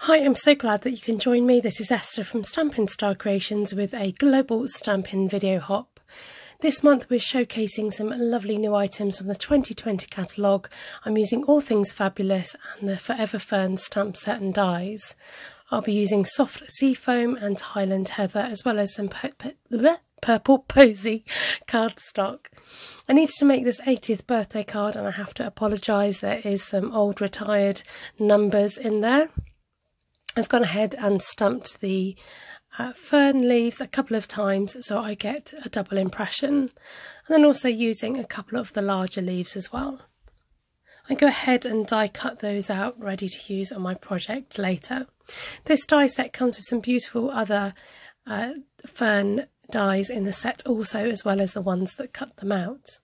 Hi, I'm so glad that you can join me. This is Esther from Stampin Style Creations with a global Stampin video hop. This month we're showcasing some lovely new items from the 2020 catalogue. I'm using All Things Fabulous and the Forever Ferns stamp set and dies. I'll be using soft sea foam and Highland heather, as well as some purple posy cardstock. I needed to make this 80th birthday card and I have to apologise, there is some old retired numbers in there. I've gone ahead and stamped the fern leaves a couple of times so I get a double impression, and then also using a couple of the larger leaves as well. I go ahead and die cut those out ready to use on my project later. This die set comes with some beautiful other fern dies in the set also, as well as the ones that cut them out.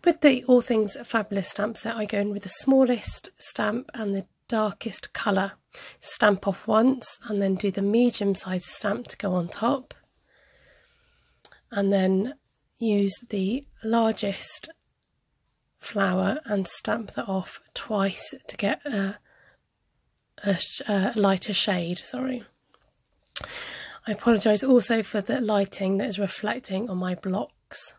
With the All Things Fabulous stamp set, I go in with the smallest stamp and the darkest colour. Stamp off once and then do the medium sized stamp to go on top, and then use the largest flower and stamp that off twice to get a lighter shade. Sorry. I apologise also for the lighting that is reflecting on my blocks.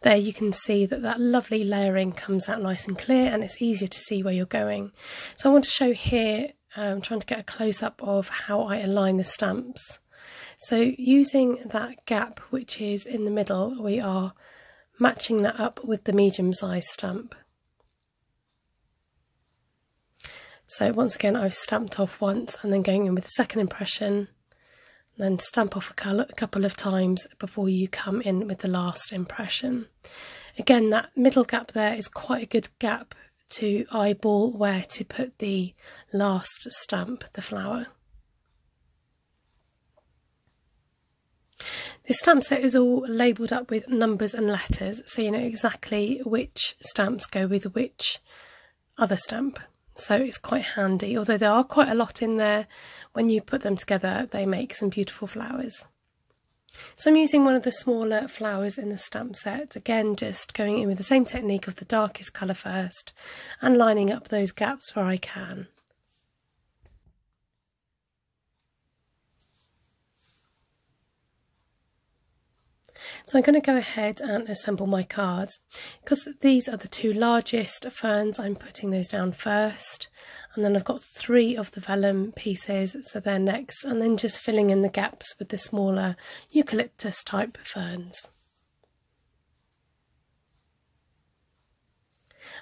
There you can see that that lovely layering comes out nice and clear, and it's easier to see where you're going. So I want to show here, I'm trying to get a close-up of how I align the stamps. So using that gap which is in the middle, we are matching that up with the medium-sized stamp. So once again I've stamped off once and then going in with the second impression, then stamp off a couple of times before you come in with the last impression. Again, that middle gap there is quite a good gap to eyeball where to put the last stamp, the flower. This stamp set is all labelled up with numbers and letters, so you know exactly which stamps go with which other stamp. So it's quite handy, although there are quite a lot in there. When you put them together, they make some beautiful flowers. So I'm using one of the smaller flowers in the stamp set, again just going in with the same technique of the darkest colour first and lining up those gaps where I can. So I'm going to go ahead and assemble my cards. Because these are the two largest ferns, I'm putting those down first, and then I've got 3 of the vellum pieces, so they're next, and then just filling in the gaps with the smaller eucalyptus type ferns.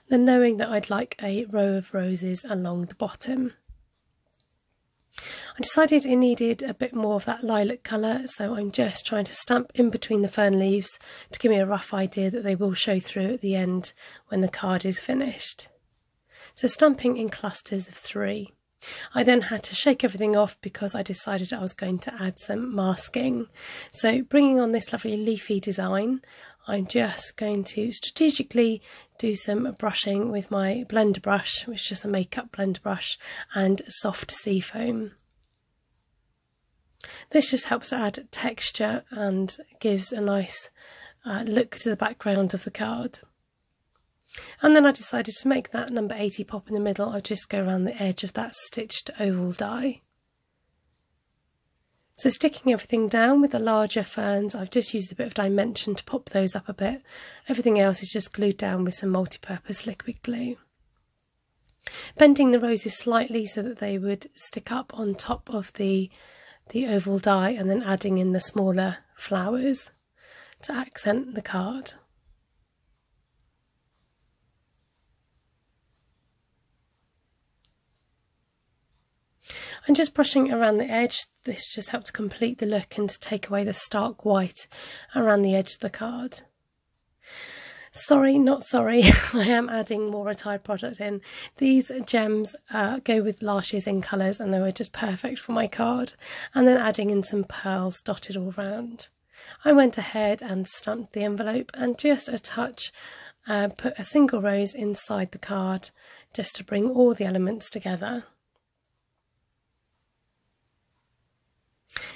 Then knowing that I'd like a row of roses along the bottom. I decided it needed a bit more of that lilac colour, so I'm just trying to stamp in between the fern leaves to give me a rough idea that they will show through at the end when the card is finished. So stamping in clusters of 3. I then had to shake everything off because I decided I was going to add some masking. So bringing on this lovely leafy design, I'm just going to strategically do some brushing with my blender brush, which is just a makeup blender brush, and soft sea foam. This just helps to add texture and gives a nice look to the background of the card. And then I decided to make that number 80 pop in the middle. I'll just go around the edge of that stitched oval die. So sticking everything down with the larger ferns, I've just used a bit of dimension to pop those up a bit. Everything else is just glued down with some multi-purpose liquid glue. Bending the roses slightly so that they would stick up on top of the oval die, and then adding in the smaller flowers to accent the card. I'm just brushing around the edge. This just helps complete the look and to take away the stark white around the edge of the card. Sorry, not sorry, I am adding more retired product in. These gems go with last year's in colours and they were just perfect for my card. And then adding in some pearls dotted all round. I went ahead and stamped the envelope and just a touch put a single rose inside the card just to bring all the elements together.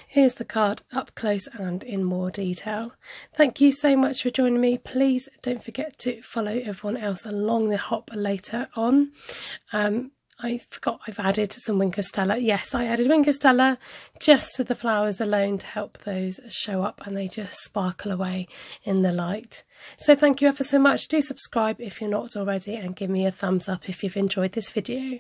Here's the card up close and in more detail. Thank you so much for joining me. Please don't forget to follow everyone else along the hop later on. I forgot I've added some Wink Stella. Yes, I added Wink Stella just to the flowers alone to help those show up, and they just sparkle away in the light. So thank you ever so much. Do subscribe if you're not already, and give me a thumbs up if you've enjoyed this video.